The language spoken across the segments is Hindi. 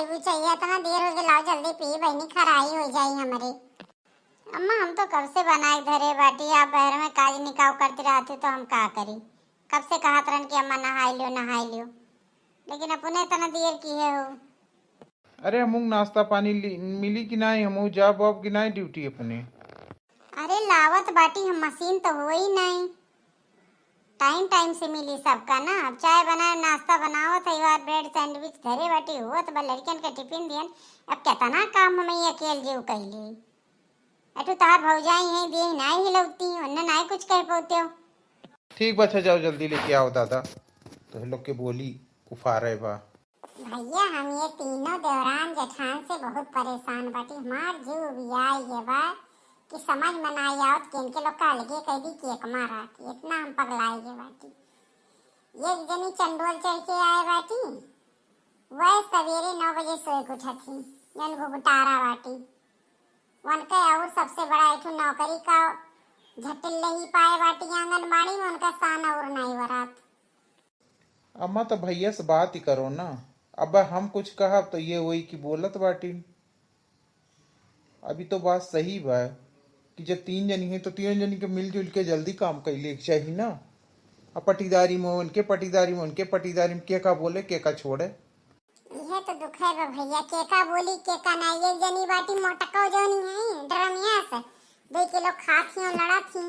चाहिए चाहिए इतना देर हो गई, लाओ जल्दी पी बहनी, खराई हो जाई हमारी। अम्मा हम तो कब से बनाए धरे बाटी, आप बहर में काज निकाव करती रहती तो हम का करी। कब से कहा तरन कि अम्मा नहाई लियो, लेकिन अपने इतना देर की है हो। अरे हमू नाश्ता पानी मिली कि नहीं, हमू जॉब वॉब की नहीं ड्यूटी अपने। अरे लावत बाटी, हम मशीन तो हो ही नहीं, टाइम टाइम से मिली सबका ना। अब चाय बनाए, नाश्ता बनाओ, कई बार ब्रेड सैंडविच धरे बाटी हो तो लड़कियन के टिफिन दियन। अब कितना काम हमें अकेले जीव कैली, अटू तार भौजाई है दे नहीं हिलौती, उन्हें नहीं कुछ कह पाते हो। ठीक बा, अच्छा जाओ जल्दी लेके आओ दादा, तो हम लोग के बोली कुफा रहे बा। भैया हम ये तीनों देवरान जेठान से बहुत परेशान बाटी, हमार जीव बियाई ये बा कि समझ में ना आवत कि इनके लोग का लगे कह दी केक मारा, इतना हम पगलाए ये बाटी। एक जनी चंडोल चढ़ के आए बाटी, वह सवेरे 9 बजे सोए के उठा थी, जन घुघटारा बाटी। उनका और सबसे बड़ा एक नौकरी का झटिल नहीं पाए बाटी, आंगनबाड़ी में उनका सान और नहीं बरात। अम्मा तो भैया से बात ही करो ना, अब हम कुछ कहा तो ये वही की बोलत बाटी। अभी तो बात सही बा कि जब 3 जनी है तो 3 जनी के मिलजुल के जल्दी काम कर ले चाहिए ना। अब पटीदारी में उनके पटीदारी में उनके पटीदारी में के का बोले के का छोड़े। यह तो दुख है बा भैया, केका बोली केका नहीं। एक जनी बाटी मोटको जोनी है ड्रमिया से 2 किलो खाती और लड़ा थी।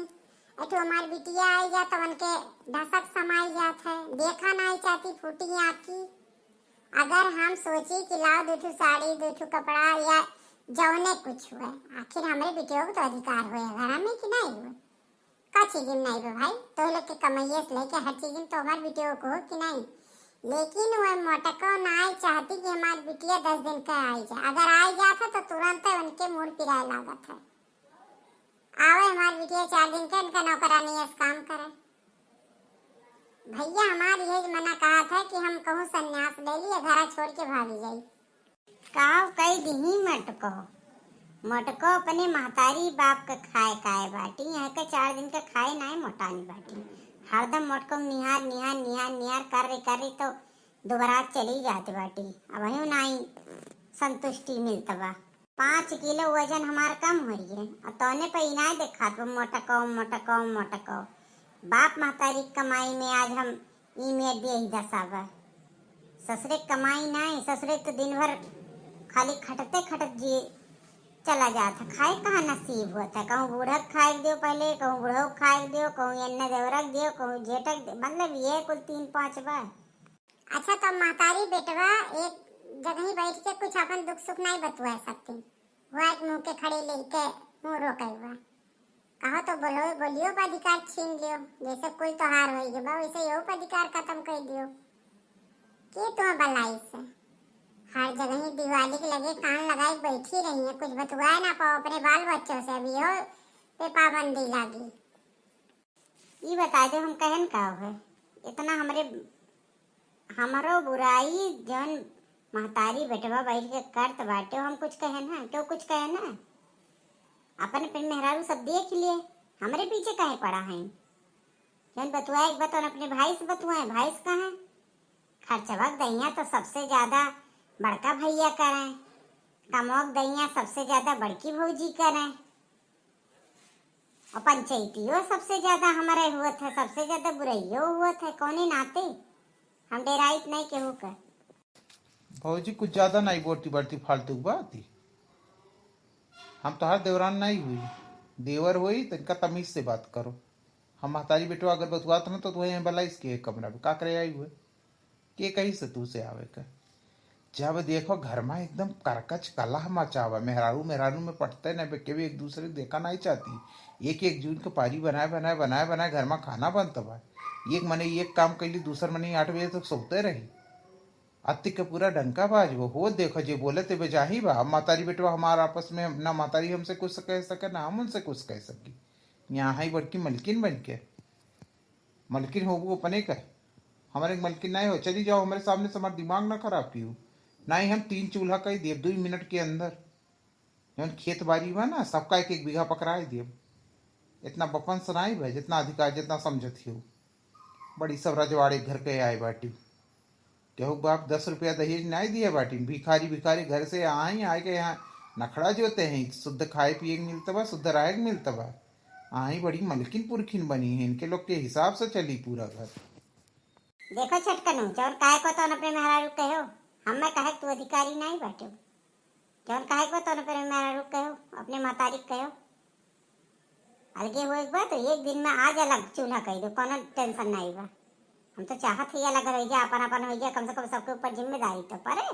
ऐठो हमारी बिटिया आई जा तो उनके ढसक समाई जात है, देखा नहीं चाहती फूटी आँखी। अगर हम सोची कि लाओ 2 साड़ी 2 कपड़ा या जौने कुछ हुए, आखिर हमारे बिटियों को तो अधिकार हुए घर में कि नहीं हुए। का चीज नहीं बे भाई, तो लोग के कमाइए से लेके हर चीज तो हमारे बिटियों को हो कि नहीं। लेकिन वह मोटको ना चाहती कि हमारी बिटिया 10 दिन का आई जाए, अगर आई जाता तो तुरंत उनके मुड़ पिराए लागत है। आवे हमारी बिटिया 4 दिन का, इनका नौकरानी ऐसा काम करे। भैया हमारी यही मना कहा था कि हम कहूँ संन्यास ले लिए, घर छोड़ के भागी जाई। काव कई दिन ही मटको अपने महतारी बाप का खाए खाए बाटी, यहाँ के 4 दिन का खाए नहीं मोटानी बाटी। हरदम मोटको निहार निहार निहार निहार कर रही तो दोबारा चली जाती बाटी। अब वही नहीं संतुष्टि मिलता बा। 5 किलो वजन हमारा कम हो रही है, और तोने पे इनाय देखा तो मोटको मोटको मोटको। बाप महतारी कमाई में आज हम ई में दे ही दसावा। ससुरे कमाई नहीं, ससुरे तो दिन भर खाली खटते खटत जी चला जाता, खाए कहाँ नसीब होता है। कहूँ बूढ़क खाए दियो पहले, कहूँ बूढ़ो खाए दियो, कहूँ एन्ने देवरक दियो, कहूँ जेठक, मतलब ये कुल 3-5 बार। अच्छा तो महतारी बेटवा एक जगह ही बैठ के कुछ अपन दुख सुख नहीं बतवा सकती, वह एक मुंह के खड़े लेके मुंह रोके हुआ। कहो तो बोलो बोलियो पर अधिकार छीन लियो, जैसे कुल त्योहार हो गया वैसे यो पर अधिकार खत्म कर दियो। के तुम बलाई से हर जगह ही दिवाली के लगे कान लगाए बैठी रही है, कुछ बतवाए ना पाओ अपने बाल बच्चों से। अभी हो पे पाबंदी लगी, ये बता दो हम कहन का है इतना हमारो बुराई जौन महतारी बेटवा बैठ के करत बाटे, हम कुछ कहन है क्यों कुछ कहन है। अपन फिर मेहरारू सब देख लिए, हमारे पीछे कहे पड़ा है। जौन बतवाए एक बतौन अपने भाई से बतवाए, भाई से कहे खर्चवक दैया तो सबसे ज्यादा बड़का भैया करें, कमोक दैया सबसे ज्यादा बड़की भौजी करें, और पंचायतियों सबसे ज्यादा हमारे हुआ था, सबसे ज्यादा बुराइयों हुआ था। कौने नाते हम डेराइट नहीं केहू कर। भौजी कुछ ज्यादा नहीं बोलती बढ़ती फालतू बात ही। हम तो हर देवरान नहीं हुई, देवर हुई तो इनका तमीज से बात करो। हम महतारी बेटवा अगर बतुआत ना तो तुम्हें भला इसके कमरा में का करे आई हुए के कहीं से तू से आवे का। जब देखो घर में एकदम करकच कलह मचावा, मेहरारू मेहरारू में पटते न बेके भी एक दूसरे को देखा नहीं चाहती। एक जून को पारी बनाए बनाए बनाए बनाए घर में खाना बनता बा। एक मने एक काम कैली, दूसर मने 8 बजे तक सोते रही। अति का पूरा डंका बाज वो हो देखो जे बोले ते बेजाही बा। अब मातारी बेटवा हमारा आपस में ना मातारी हमसे कुछ कह सके ना हम उनसे कुछ कह सकी। यहाँ ही बड़की मलकिन बन के मलकिन हो वो अपने कहे, हमारे मलकिन नहीं हो चली जाओ हमारे सामने से, हमारा दिमाग ना खराब की हो। नहीं हम 3 चूल्हा कही दिए 2 मिनट के अंदर। जब खेत बाड़ी बा ना सबका 1-1 बीघा पकड़ाई दिए। इतना बपन सुनाई भाई जितना अधिकार जितना समझती हो। बड़ी सब रजवाड़े घर के आए बाटी। केहू बाप 10 रुपया दहेज नहीं दिया बाटी। भिखारी भिखारी घर से आए के यहाँ नखड़ा जोते हैं, शुद्ध खाए पिए के मिलता बा, शुद्ध राय के मिलता बा। आई बड़ी मलकिन पुरखिन बनी है, इनके लोग के हिसाब से चली पूरा घर। देखो छटकनू, जौन काहे को तो अपने मेहरारू कहो, हमें कहे तू अधिकारी नहीं बाटे। जौन काहे को तो अपने मेहरारू कहो, अपने महतारी कहो। अलगे हो एक बार तो एक दिन में आज अलग चूल्हा कह दो, कोनो टेंशन नहीं बा। हम तो चाहत ही अलग रह जाए, अपन अपन हो जाए, कम से कम सबके ऊपर जिम्मेदारी तो पड़े।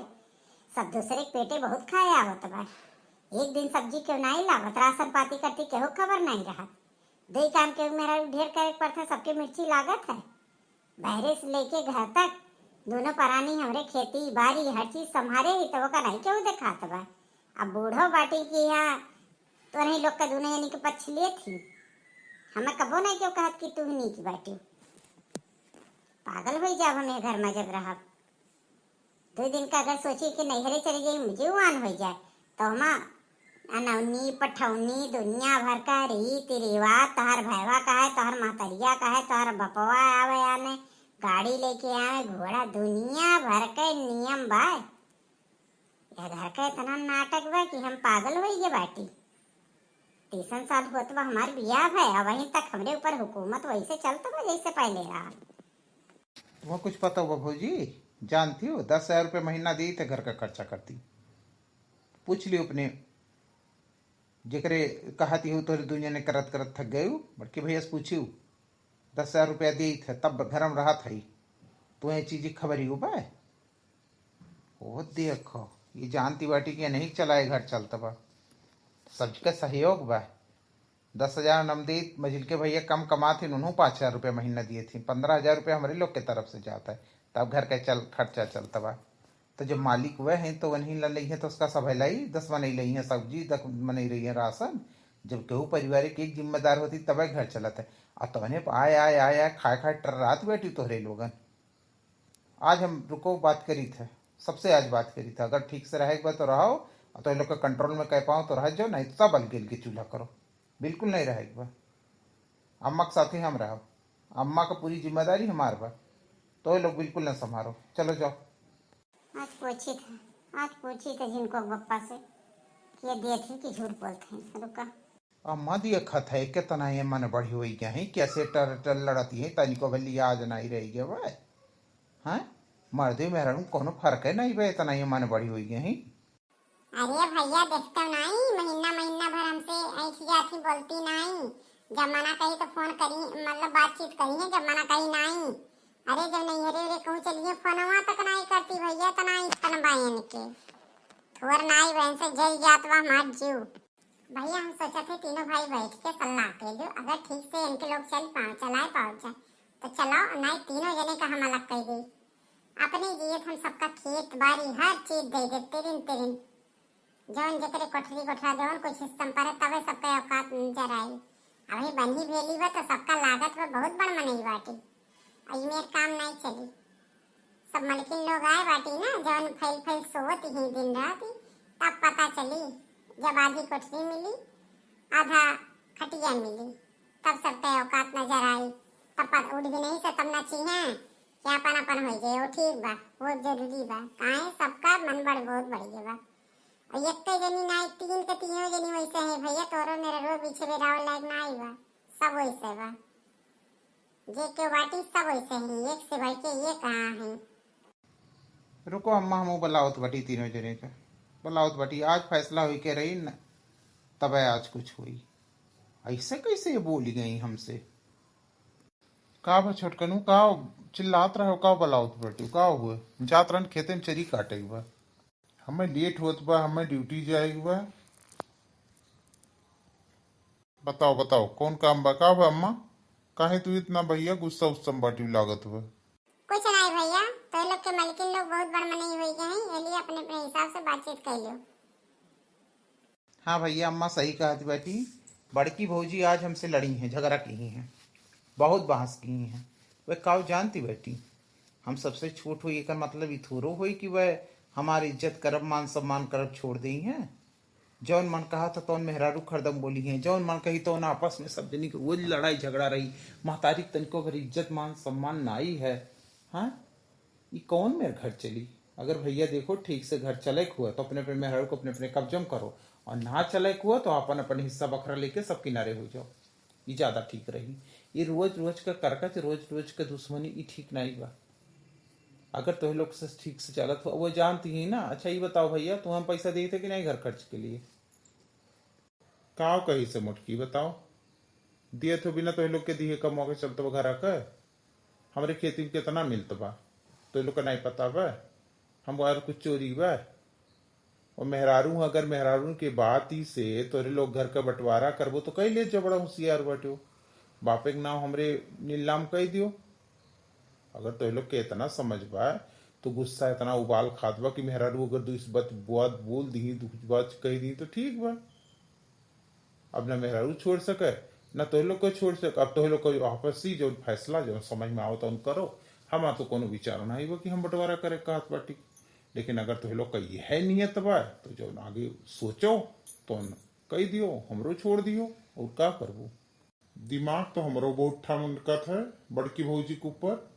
सब दूसरे के पेटे बहुत खाए आवत बा। एक दिन सब्जी क्यों नहीं लावत, राशन पाती करती केहू खबर नहीं रहा। दे काम के मेरा ढेर करे पड़ता, सबके मिर्ची लागत है। बहरे से लेके घर तक दोनों परानी हमरे खेती बाड़ी हर चीज संभारे ही तो का नहीं क्यों दिखात बा। अब बूढ़ो बाटी की यहाँ तो नहीं लोग का दोनों यानी कि पछले थी। हमें कबो नहीं क्यों कहत कि तू ही नीच बाटी। पागल हो जाब हमें घर में जब रहा। 2 दिन का अगर सोची कि नैहरे चली गई मुझे वान हो जाए तो हम अनौनी पठौनी दुनिया भर का रीति रिवाज, तोहर भैवा का है, तोहर महतरिया का है, तोहर बपवा आवे आने गाड़ी लेके आवे घोड़ा, दुनिया भर के नियम बा। यह घर का इतना नाटक बा कि हम पागल हो गए बाटी। 3 साल होत बा हमार बियाह है और वहीं तक हमरे ऊपर हुकूमत वैसे चलता बा जैसे पहले रहा। तुम्हें कुछ पता हुआ भौजी? जानती हो 10,000 रुपये महीना दी थे घर का खर्चा करती। पूछ लियो अपने जेकरे कहती हो तोरी दुनिया ने करत करत थक गई बड़के भैया से पूछियो। 10,000 रुपया दी थे तब घर में रहा था। तो ये चीज खबर ही हो पाए। ओ देखो ये जानती बाटी कि नहीं चलाए घर चलता बा, सबका सहयोग बा। 10,000 नम दी मजिल के भैया कम कमाते उन्होंने 5,000 रुपये महीना दिए थे। 15,000 रुपये हमारे लोग के तरफ से जाता है, तब घर का खर्चा चलता बा। तो जब मालिक वह हैं तो वहीं ली है तो उसका सब लाई 10 बन रही है सब्जी, 10 बन रही है राशन। जब केहू पारिवारिक एक जिम्मेदार होती तब घर चलता है। और तबने आए आए आए आए खाए खाए टर रात बैठी तोहरे लोगन। आज हम रुको बात करी थे, सबसे आज बात करी था। अगर ठीक से रहेगा तो रहो, और तो लोग का कंट्रोल में कह पाओ तो रह जाओ, नहीं तो सब अलगे अलगे चूल्हा करो। बिल्कुल नहीं रहेगा। अम्मा के साथ ही हम रहो, अम्मा का पूरी जिम्मेदारी हमारे बा, तो लोग बिल्कुल न संभालो। चलो जाओ। आज पूछी थे जिनको पप्पा से कि ये दिए थे कि झूठ बोलते हैं। रुका अम्मा दिया खत है कितना ये मन बढ़ी हुई क्या है, कैसे टर टर लड़ती है तनिको भली आज नहीं रही गया वह। हाँ मर्दे मेहरा कोनो फर्क है नहीं भाई, इतना ये मन बढ़ी हुई है। अरे भैया देखते नहीं, महीना महीना भर हमसे ऐसी जाती बोलती नहीं। जब मना कही तो फोन करी, मतलब बातचीत करी है, जब मना कही नहीं। अरे जब नहीं हरे रे कहूँ चलिए फोनवा तक नहीं करती भैया, तो नहीं पनबाइन के थोर नाई बहन से जल जात बा हमार जीव। भैया हम सोचा थे तीनों भाई बैठ के सलाह के लो, अगर ठीक से इनके लोग चलाए पाओ तो चलाओ, नहीं तीनों जने का हम अलग कह दी। अपने जिये हम सबका खेत बाड़ी हर चीज दे दे तेरिन जौन जकरे कोठरी कोठरा जौन कुछ सिस्टम पर तबे सबका औकात नजर आई। अभी बनी भेली बा तो सबका लागत में बहुत बड़ मनई बाटी। में काम नहीं चली, सब मलकिन लोग आए बाटी ना, जौन फैल फैल सोवत ही दिन रात। तब पता चली जब आधी कोठरी मिली आधा खटिया मिली, तब सबका औकात नजर आई। तब उठ भी नहीं से तब ना चाहिए क्या अपन अपन हो जाए, वो ठीक बा, वो जरूरी बा। काहे सबका मन बड़ बहुत बढ़िया बा। और एक जनी ना तीन के तीनों जनी वैसे है भैया, तोरो मेरे रो पीछे बेराव लायक ना आई बा, सब वैसे बा। जे के बाटी सब वैसे हैं, एक से बढ़ के ये कहाँ है। रुको अम्मा हम बुलाओ तो बटी तीनों जने का बुलाओ तो बटी, आज फैसला हुई के रही न, तब आज कुछ हुई। ऐसे कैसे ये बोली गई हमसे? का बा छोटकनू का चिल्लात रहो, का बुलाओ तो बटी का हुआ? जात रन खेते में चरी काटे बा, हमें लेट होत बा, हमें ड्यूटी जाएगी बा। बताओ बताओ कौन काम बा? का बा अम्मा काहे तू इतना भैया गुस्सा उस्सा बाटी लागत हुआ? कुछ नहीं भैया, तो लोग के मलकिन लोग बहुत बड़ मनई हुई गए हैं, ये लिए अपने अपने हिसाब से बातचीत कर लो। हाँ भैया अम्मा सही कहा थी बेटी, बड़की भौजी आज हमसे लड़ी हैं, झगड़ा की हैं, बहुत बहस की हैं। वह काव जानती बेटी, हम सबसे छोट हुई का मतलब इथोरो हुई कि वह हमारी इज्जत करब मान सम्मान करब छोड़ दी हैं। जौन मन कहा था तौन मेहरारू खरदम बोली हैं, जौन मन कही तो आपस में सब जनी वो लड़ाई झगड़ा रही। महतारी तनिको भर इज्जत मान सम्मान नाई है। हाँ ये कौन मेरे घर चली। अगर भैया देखो ठीक से घर चले हुआ तो अपने अपने मेहर को अपने अपने कब्जम करो, और ना चले हुआ तो अपन अपन हिस्सा बखरा लेके सब किनारे हो जाओ। ये ज्यादा ठीक रही। ये रोज रोज का करकच, रोज रोज का दुश्मनी, ये ठीक नहीं बा। अगर तो लोग से ठीक से चलत हो, वो जानती ही ना। अच्छा ये बताओ भैया, तुम हम पैसा दिए थे कि नहीं घर खर्च के लिए? काव कहीं से मुटकी बताओ। दिए तो बिना तो लोग के दिए कम मौके चलते वो घर का। हमारे खेती में कितना मिलता बा तो लोग का नहीं पता बा। हम और कुछ चोरी बा। और मेहरारू, अगर मेहरारू के बात ही से तोरे लोग घर का बंटवारा करबो तो कई ले जो बड़ा होशियार बटो। बापे के नाम हमरे नीलाम कह दियो। अगर तो लोग के इतना समझ बा तो गुस्सा इतना उबाल खात बा कि मेहरारू अगर दूस बात बात बोल दी, दूस बात कह दी तो ठीक बा। अब ना मेहरारू छोड़ सके ना तो लोग को छोड़ सके। अब तो लोग को आपसी जो फैसला जो समझ में आओ तो करो। हमारा तो कोनो विचार नहीं बा कि हम बंटवारा करे कहत बाटी। लेकिन अगर तो लोग का यह नियत बा तो जो आगे सोचो तो कह दियो, हमरो छोड़ दियो और का करबो। दिमाग तो हमरो बहुत ठनकत है बड़की भौजी के ऊपर।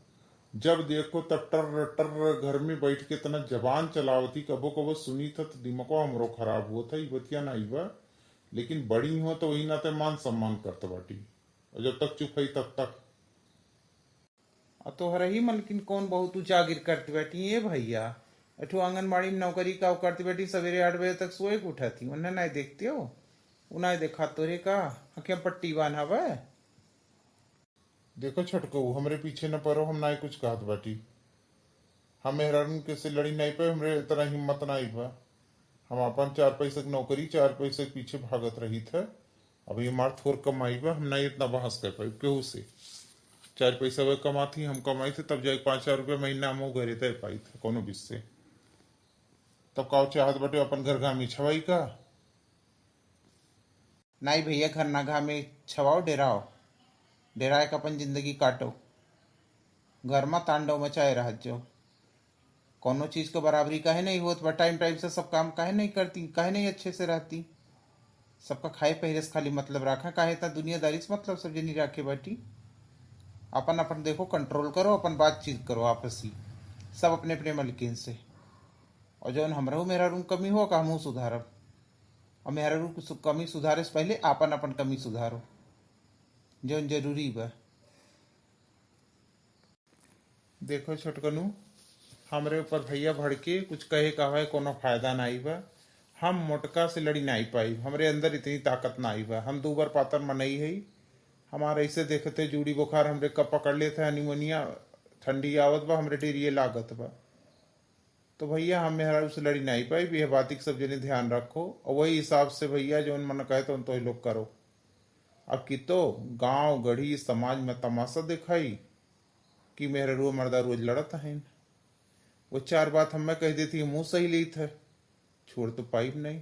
जब देखो तब टर टर घर में बैठ के तना जबान चलावती, कबो कबो सुनी था तो दिमाग हमरो खराब हुआ था। बतिया नहीं बा, लेकिन बड़ी हो तो वही नाते मान सम्मान करते बाटी, और जब तक चुप है तब तक। तो रही मलकिन कौन बहुत जागिर करती बैठी ये भैया। अठो आंगनबाड़ी में नौकरी का करती बैठी, सवेरे 8 बजे तक सोए के उठाती। उन्हें नहीं देखते हो, उन्हें देखा तोरे का क्या पट्टी बांधा बा। देखो छटको हमरे पीछे न पड़ो, हम ना कुछ कहत बाटी। हम मेहरान के से लड़ी नहीं पे, हमरे इतना हिम्मत नहीं बा। हम अपन 4 पैसे की नौकरी 4 पैसे के पीछे भागत रही थे। अभी हमार थोर कमाई बा, हम नहीं इतना बहस कर पाई केहू से। 4 पैसा वे कमाती, हम कमाई थे तब जाके 5-4 रुपये महीना हम घरे तय पाई थे कोनो बीच से। तब काव चाहत बटे अपन घर घामी छवाई का। नहीं भैया, घर ना घामे छवाओ, डेराओ। डेराए का अपन जिंदगी काटो। घर में तांडव मचाए रह जो। कोनो चीज को बराबरी काहे नहीं होत बा। टाइम टाइम से सब काम काहे नहीं करती, काहे नहीं अच्छे से रहती। सबका खाए पहले से खाली मतलब रखा, काहे इतना दुनियादारी से मतलब सब जनी रखे बाटी। अपन अपन देखो कंट्रोल करो, अपन बातचीत करो आपसी, सब अपने अपने मलकिन से। और जौन हमरा मेरा रूम कमी हो का हमहू सुधारब। और मेरा रूम कमी सुधारे से पहले अपन अपन कमी सुधारो, जौन जरूरी बा। देखो छोटकनू, हमरे ऊपर भैया भड़के कुछ कहे का है कोनो फायदा नहीं बा। हम मोटका से लड़ी नहीं पाई, हमरे अंदर इतनी ताकत नहीं बा। हम 2 बार पातर मनई है। हमारे ऐसे देखते जूड़ी बुखार हमरे कब पकड़ लेते, निमोनिया ठंडी आवत बा, हमरे डेरिए लागत बा। तो भैया हम मेहरा से लड़ी नहीं पाई। यह बात की सब जने ध्यान रखो, और वही हिसाब से भैया जो मन कहे तो ही लोग करो। अब कि तो गांव गढ़ी समाज में तमाशा दिखाई कि मेहरा रू मर्दा रोज लड़ता है। वो 4 बात हमें कह देती, मुंह सही ली थे, छोड़ तो पाइप नहीं।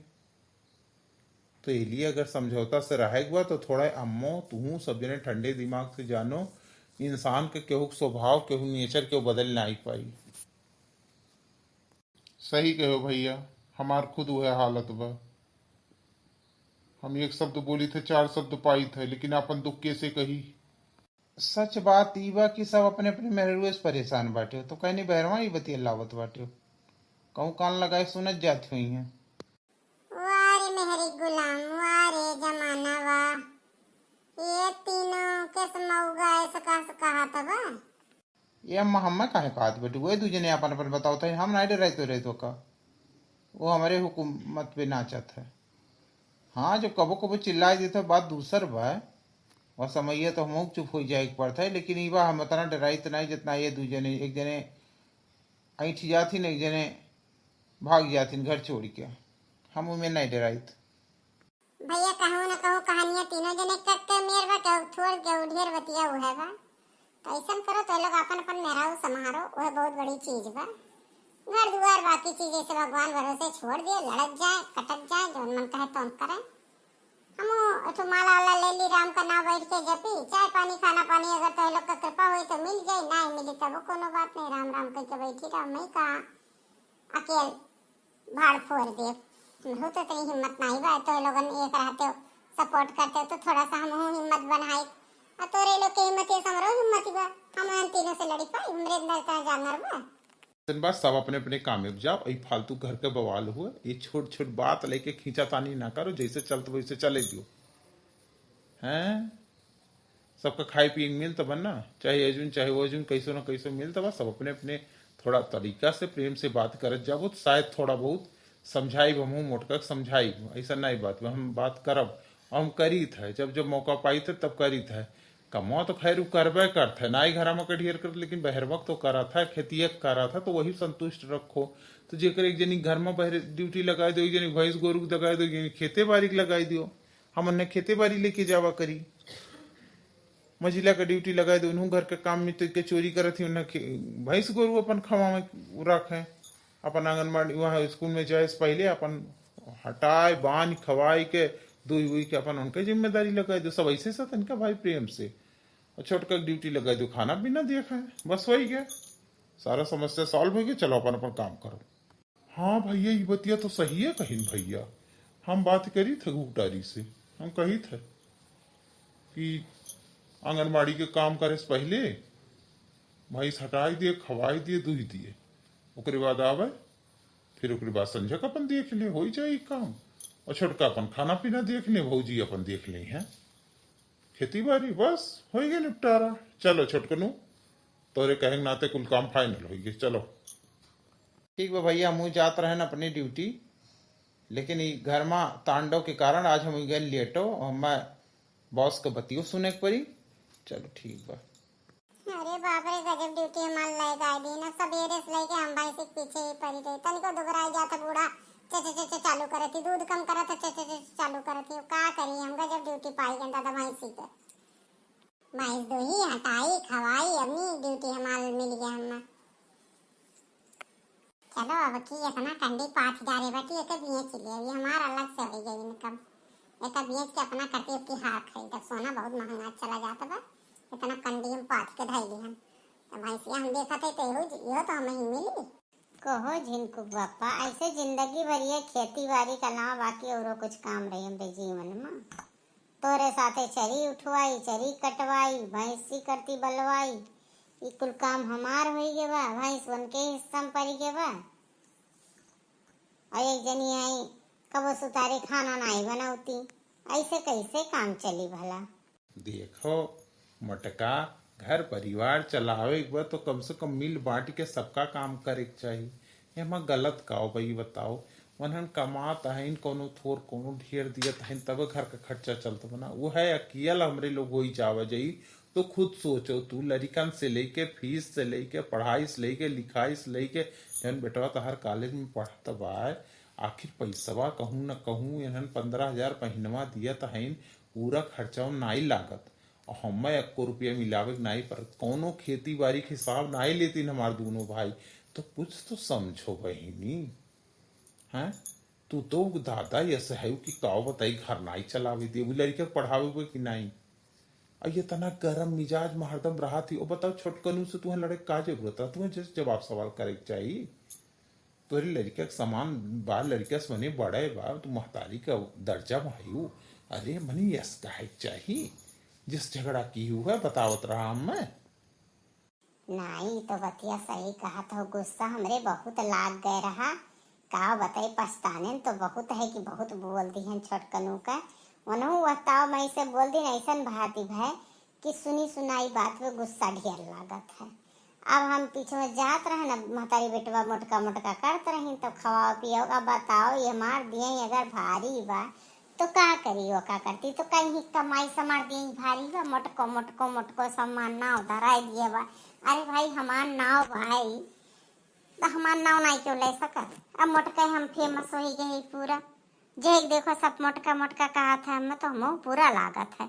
तो इसलिए अगर समझौता से रहेगा तो थोड़ा अम्मो तू सब जने ठंडे दिमाग से जानो, इंसान के केहू स्वभाव केहू नेचर केहू बदल नहीं पाई। सही कहो भैया, हमार खुद वह हालत बा। हम 1 शब्द बोली थे 4 शब्द पाई थे, लेकिन अपन दुख कैसे कही। सच बात ई बा कि सब अपने अपने मेहरुए से परेशान बाटे। तो कहनी बहरवा ही बतिया लावत बाटे, कहूँ कान लगाए सुनत जाती हुई हैं। वारे मेहरी गुलाम, वारे जमाना वा। ये तीनों किस मऊगा ऐसा कहा था बा। ये अम्मा हम्मा काहे कहत बेटी, वही दूजे ने अपन अपन बताओ था। हम नहीं डराए तो रहे तो का, वो हमारे हुकूमत पे नाचत है। हाँ, जो कबो कबो चिल्लाए देते बात दूसर बा, और समझिए तो हम चुप हो जाए पड़ता है। लेकिन ये बा हम इतना डराई तो नहीं जितना ये दूजे ने। एक जने ऐठ जाती न, एक जने भाग जाती घर छोड़ के। हम उनमें नहीं डराई। भैया कहूँ न कहूँ कहानियाँ तीनों जने कक मेर बा के थोड़ के ढेर बतिया हुआ बा। तो ऐसा करो तो लोग अपन अपन मेहराऊ संभारो, वह बहुत बड़ी चीज बा। घर दुआर बाकी चीजें से भगवान भरोसे छोड़ दिए, लड़क जाए कटक जाए, जो मन कहे तो करे। हम तो माला वाला ले ली, राम का नाम बैठ के जपी, चाय पानी खाना पानी अगर तो लोग का कृपा हुई तो मिल जाए, नहीं मिली तब कोनो बात नहीं, राम राम करके बैठी रहो। मैं कहा अकेल भाड़ फोड़ दे हो तो इतनी हिम्मत नहीं बा। तो लोगन एक रहते हो सपोर्ट करते हो तो थोड़ा सा हम हिम्मत बनाई। और तोरे लोग के हिम्मत ये समरो हिम्मत बा। हम तीनों से लड़ी पाई, हमरे अंदर इतना जानवर बा। दिन बाद सब अपने अपने काम में जाओ, यही फालतू घर के बवाल हुए, ये छोट छोट बात लेके खींचा तानी ना करो, जैसे चलते वैसे चले दियो हैं। सबका खाए पिए मिल तब ना, चाहे अर्जुन चाहे वो अर्जुन, कैसो ना कैसो मिल तब, सब अपने अपने थोड़ा तरीका से प्रेम से बात करत जाबो तो शायद थोड़ा बहुत समझाई हमहू मोटका समझाई, ऐसा नहीं बात हम बात करब और हम करी थे, जब जब मौका पाई थे तब करी थे। कमो तो खैर करबे करते ना ही घर में कटियर कर, लेकिन बहरवक तो करा था, खेती करा था, तो वही संतुष्ट रखो। तो जेकर एक जनी घर में बहरे ड्यूटी लगा दो, एक जनी भैंस गोरू लगा दो, एक जनी खेते बाड़ी लगाई दियो, हम खेती बाड़ी लेके जावा करी। मझिला का ड्यूटी लगाए दो, उन्हों घर के काम में तो के चोरी करत थी, उन्हें भैंस गोरू अपन खवा में रखे, अपन आंगनबाड़ी वहाँ स्कूल में जाए से पहले अपन हटाए बांध खवाई के दुई हुई के अपन उनके जिम्मेदारी लगाए दो, सब ऐसे साथ इनका भाई प्रेम से। और छोटका ड्यूटी लगाए दो, खाना पीना देखा है, बस वही गया, सारा समस्या सॉल्व हो गया, चलो अपन अपन काम करो। हाँ भैया ये बतिया तो सही है कहीं भैया, हम बात करी थे गुटारी से, हम कही थे कि आंगनबाड़ी के काम करे से पहले भैंस हटाई दिए, खवाई दिए, दूध दिए, ओकरे बाद आवे, फिर ओकरे बाद संजय का अपन देख ले, हो जाए काम। और छोटका अपन खाना पीना देख ले, भौजी अपन देख ले हैं खेती बाड़ी, बस हो गया निपटारा। चलो छोटकनू तोरे कहेंगे नाते कुल काम फाइनल हो गए, चलो ठीक बा भैया, मुँह जात रहे अपनी ड्यूटी, लेकिन घर में तांडव के कारण आज हम गए लेटो, मैं बॉस के बतियो सुने के पड़ी। चलो ठीक बा। अरे बाप रे, गजब ड्यूटी हमार लगा दी ना, सवेरे से लेके हम भाई से पीछे ही पड़ी रही, तनिको दुबराई जाता बूढ़ा चे चालू करती, दूध कम करत चे चालू करती, का करी हम, गजब ड्यूटी पाई गन दादा भैंसी के, भैंस दोही हटाई खवाई, अपनी ड्यूटी हमार मिल गया हमें। चलो अब की इतना कंडी 5,000 बाटी एक बिये चले, अभी हमार अलग से हो गई इनकम, एक बेच के अपना करती अपनी हार खरीद, सोना बहुत महंगा चला जाता बा, इतना कंडी हम पाथ के धैली हम, तो भैंसिया हम देखा थे तो यो तो हमें ही मिली। कहो झिनकू बापा, ऐसे जिंदगी भर ये खेती बाड़ी का अलावा बाकी और कुछ काम रही हम जीवन में, तोरे साथे चरी उठवाई, चरी कटवाई, भैंसी करती बलवाई, ये कुल काम हमार हो गए बा, भैंस उनके हिस्सा में पड़ी गए बा। और एक जनी आई कबो सुतारी खाना नहीं बनाती, ऐसे कैसे काम चली भला। देखो मटका घर परिवार चलावे एक बार तो कम से कम मिल बांट के सबका काम करे के चाहिए, एमा गलत का भाई बताओ, वनहन कमात है कोनो थोर कोनो ढेर दियत है तब घर का खर्चा चलता बना, वो है अकेला हमरे लोग हो जावा जाई। तो खुद सोचो तू, लड़कन से लेके फीस से लेके पढ़ाई से लेके लिखाई से लेके, जन बेटवा तो हर कॉलेज में पढ़ता बा, आखिर पैसवा कहूँ न कहूँ इन्हन 15,000 महीनवा दिया तो है, पूरा खर्चा नाई लागत, और हमें 1 रुपया मिलावे नाई पर, कोनो खेती बाड़ी के हिसाब नाई लेती हमार दोनों भाई, तो कुछ तो समझो बहिनी हैं। तू तो दादा ऐसे है कि काव बताई घर नाई चलावे दे, वो लड़के पढ़ावे कि नहीं, और ये तना गरम मिजाज में हरदम रहा थी। और बताओ छोटकनू से तुम्हें लड़े का जरूरत है, तुम्हें जैसे जवाब सवाल करे चाहिए, तोरे लड़के के समान बाल लड़के से मने बड़े बा, तू महतारी का दर्जा मायू, अरे मनी यस कहे चाहिए, जिस झगड़ा की हुआ बतावत रहा मैं। नहीं तो बतिया सही कहा था, गुस्सा हमरे बहुत लाग गए रहा, का बताई पछताने तो बहुत है कि बहुत बोल दी है छोटकनू का, उन्होंने बताओ मैं से बोल दी ऐसा भाती भाई कि सुनी सुनाई बात में गुस्सा ढेर लागत है। अब हम पीछे में जात रहे ना, महतारी बेटवा मोटका मोटका करते रही, तो खवा पियो, अब बताओ ये मार दिए अगर भारी बा तो का करियो, का करती तो कहीं कमाई समार दिए भारी बा, मोटको मोटको मोटको सम्मान नाव धराई दिए बा, अरे भाई हमार नाव भाई, तो हमार नाव नहीं क्यों ले सकत, अब मोटका हम फेमस हो गए पूरा, जे देखो सब मोटका मोटका कहा था हमें, तो हम पूरा लागत है,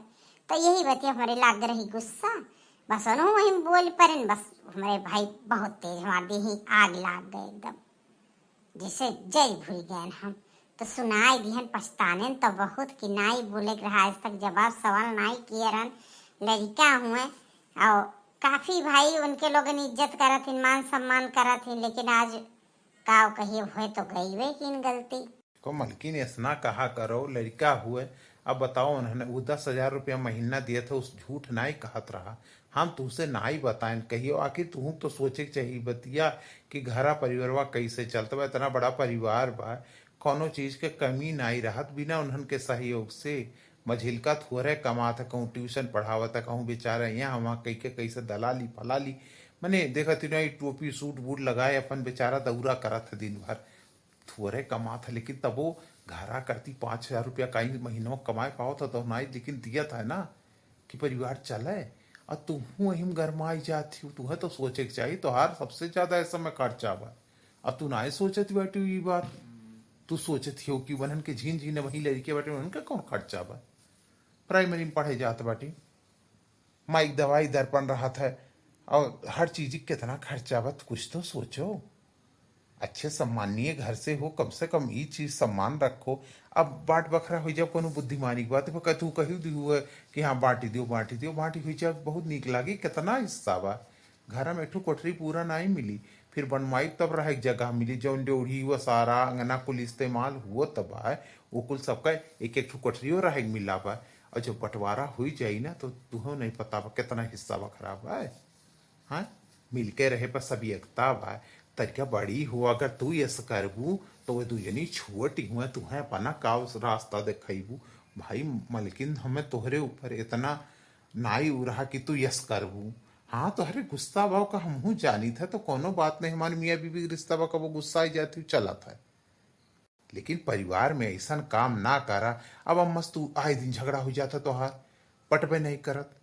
तो यही बतिया हमारे लाग रही गुस्सा, बस वही बोल पर, बस हमारे भाई बहुत तेज, हमारे देही आग लाग गए एकदम, जैसे जय भूल गए हम, तो सुनाई दिहन पछताने तो बहुत कि नाई बोले रहा, आज तक जवाब सवाल नाई किए रहन, लड़का हुए और काफी भाई उनके लोगन इज्जत करत हिन, मान सम्मान करत हिन, लेकिन आज का कहिए हुए तो गई वे की गलती को मलकिन ऐसा कहा करो, लड़का हुए, अब बताओ उन्होंने वो 10,000 रुपया महीना दिया था, उस झूठ नहीं कहत रहा, हम तुमसे ना ही बताएं कहियो, आखिर तू तो सोचे के चाहिए बतिया कि घरा परिवारवा कैसे चलता बा। इतना बड़ा परिवार बा, कोनो चीज के कमी नहीं रहत बिना उन्हन के सहयोग से। मझिलका थोड़े कमात, कहूँ ट्यूशन पढ़ावत, कहूँ बेचारा यहाँ वहाँ कई के कैसे दलाली फलाली। मने देखा तीनों टोपी सूट बूट लगाए अपन बेचारा दौरा करत है दिन भर, थोड़े कमात है, लेकिन तब वो घरा करती 5,000 रुपया कहीं महीनों कमाए पाओ तो नहीं, लेकिन दिया था ना कि परिवार चले। और तुम अहिम गरमाई जाती हो, तुम्हें तो सोचे के चाहिए तोहार सबसे ज्यादा इस समय खर्चा बा। अब तू ना सोचती बैठी ये बात, तू सोचती हो कि वनन के झीन झीन वही लड़के बैठे उनका कौन खर्चा बा। प्राइमरी में पढ़े जाते बाटी, माइक दवाई दर्पण रहा था और हर चीज कितना खर्चा बा, कुछ तो सोचो। अच्छे सम्मानीय घर से हो, कम से कम ये चीज सम्मान रखो। अब बाट बखरा हो जब कोनो बुद्धिमानी की बात है, तू कही दी कि हाँ बांटी दियो बांटी दियो, बांटी हुई जब बहुत नीक लागी, कितना हिस्सा बा। घर में एक कोठरी पूरा नहीं मिली, फिर बनवाई तब रह एक जगह मिली, जौन ड्योढ़ी हुआ सारा अंगना कुल इस्तेमाल हुआ तब है, वो कुल सबका एक एक कोठरियो रह मिला बा। और जब बंटवारा हुई जाई ना तो तुहो नहीं पता बा कितना हिस्सा बा खराब है। हाँ, मिलके रहे पर सब एकता बा। तरीका बड़ी हो, अगर तू यस करबू तो वे दुजनी छोटी हुए, तुम्हें अपना का रास्ता दिखाईबू। भाई मलकिन हमें तोहरे ऊपर इतना नाई उ रहा कि तू यस करबू। हाँ तोहरे गुस्सा भाव का हमहू जानी था, तो कोनो बात नहीं, हमारे मियाँ बीबी रिश्ता बा कबो गुस्सा आई जाती चला था, लेकिन परिवार में ऐसा काम ना करा। अब मस्त तू आए दिन झगड़ा हो जाता तोहार, पटबे नहीं करत।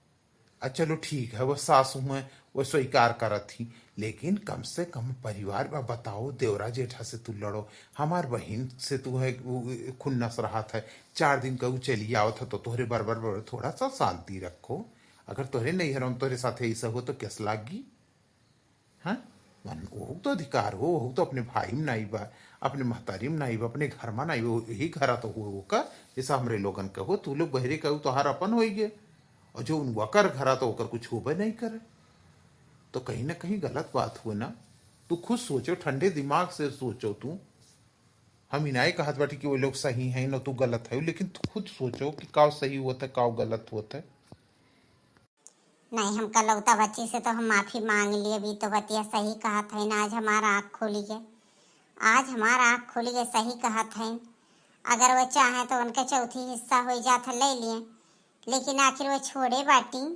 चलो ठीक है, वो सासू है वो स्वीकार करत थी, लेकिन कम से कम परिवार में बताओ, देवरा जेठा से तू लड़ो, हमार बहन से तू है खुन्नस रहा था, 4 दिन कहू चली आओ था, तो तोहरे बरबर थोड़ा सा शांति रखो। अगर तोहरे नहीं हर तोहरे साथ ऐसा हो तो कैस लागी। हाँ, मन वो तो अधिकार हो, वो तो अपने भाई में नहीं बा, अपने महतारी में नहीं बा, अपने घर में नहीं हो, यही घर तो हो का जैसा हमरे लोगन कहो, तू लोग बहरे कहू तो हर अपन हो गए, और जो उन वकर घरा तो होकर कुछ होबे नहीं करे, तो कहीं ना कहीं गलत बात हुए ना। तू खुद सोचो, ठंडे दिमाग से सोचो तू। हम ही नहीं कहत बाटी कि वो लोग सही हैं ना तू गलत है, लेकिन तू खुद सोचो कि काव सही होता है काव गलत होता है। नहीं, हम कलौता बच्ची से तो हम माफी मांग लिए, भी तो बतिया सही कहा था ना, आज हमारा आँख खुली है, आज हमारा आँख खुली है, सही कहा था। अगर वो चाहे तो उनके चौथी हिस्सा हो जाता ले लिए, लेकिन आखिर वो छोड़े बाटी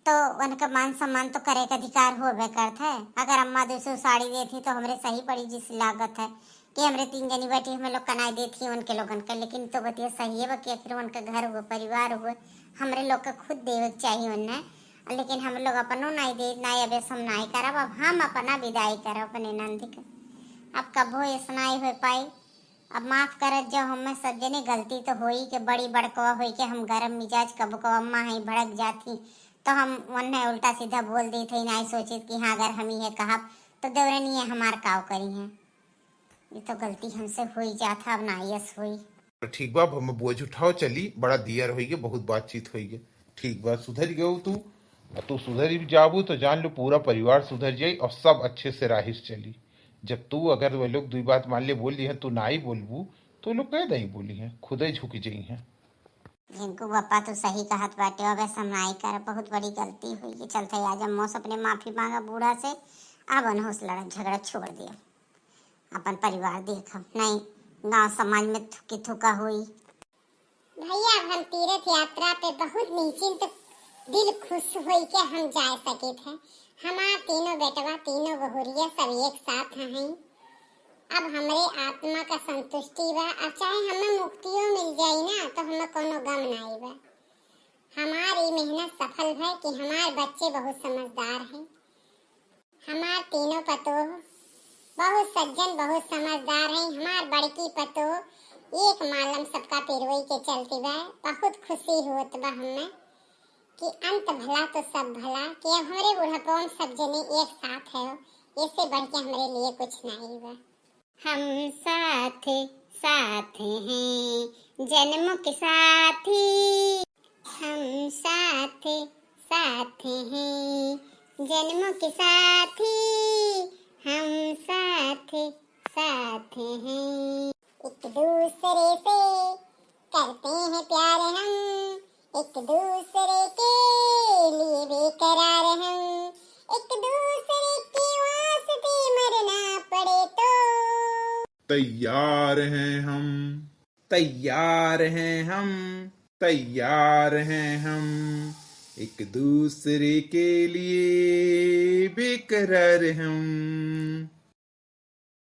तो उनका मान सम्मान तो करे का अधिकार होबे करता है। अगर अम्मा 200 साड़ी देती तो हमरे सही पड़ी जिस लागत है कि हमरे 3 जनी बेटी हमें लोग कनाई देती उनके लोगन का, लेकिन तो बतिया सही है कि आखिर उनका घर हुआ परिवार हुआ, हमरे लोग का खुद देवे चाहिए उन्हें, लेकिन हम लोग अपनो नहीं दे नहीं, अब हम नहीं करब, अब हम अपना विदाई करब अपने नंदी का। अब कबो ऐसा नहीं हो पाई, अब माफ करत जो हमें सब जने गलती तो होई के बड़ी बड़कवा होई के हम गरम मिजाज कबो कबो अम्मा ही भड़क जाती, तो हम उन्हें उल्टा सीधा बोल दी थे, नहीं सोची कि हाँ अगर हम ही कहा तो देवरनी है हमार काव करी है। ये तो गलती हमसे हुई जाता, अब ना यस हुई। ठीक बा, हम बोझ उठाओ, चली बड़ा दियर हो गया, बहुत बातचीत हो गई। ठीक बा, सुधर गयो तू, और तू सुधर जाबू तो जान लो पूरा परिवार सुधर जाई और सब अच्छे से राहिश चली। जब तू अगर वो लोग 2 बात मान ले बोल दी है, तू ना ही बोलबू तो लोग कह नहीं बोली है, खुद ही झुक जाई है। जिनको पापा तो सही कहत बाटे, अब ऐसा नहीं कर, बहुत बड़ी गलती हुई है, चलते आज हम मौस अपने माफी मांगा बूढ़ा से, अब अनहोस लड़ा झगड़ा छोड़ दिया, अपन परिवार देखा नहीं गांव समाज में थुकी थुका हुई। भैया हम तीर्थ यात्रा पे बहुत निश्चिंत दिल खुश हुई के हम जा सके थे, हमार तीनों बेटवा तीनों बहुरिया सब एक साथ हैं। अब हमरे आत्मा का संतुष्टि बा, अब चाहे हमें मुक्तियों मिल जाई ना तो हमें कोनो गम नहीं बा। हमारी मेहनत सफल है कि हमारे बच्चे बहुत समझदार हैं, हमार तीनों पतोह बहुत सज्जन बहुत समझदार हैं, हमार बड़की पतोह एक मालम सबका पिरवई के चलती बा। बहुत खुशी होत बा हमें कि अंत भला तो सब भला, कि अब हमारे बुढ़ापा में सब जने एक साथ है, इससे बढ़ के हमारे लिए कुछ नहीं बा। हम साथ साथ हैं जन्म के साथी, हम साथ साथ हैं जन्म के साथी, हम साथ साथ हैं। एक दूसरे से करते हैं प्यार हम, एक दूसरे के लिए बेकरार हम, एक दूसरे के वास्ते मरना पड़े तो तैयार हैं हम, तैयार हैं हम, तैयार हैं हम, एक दूसरे के लिए बेकरार हम।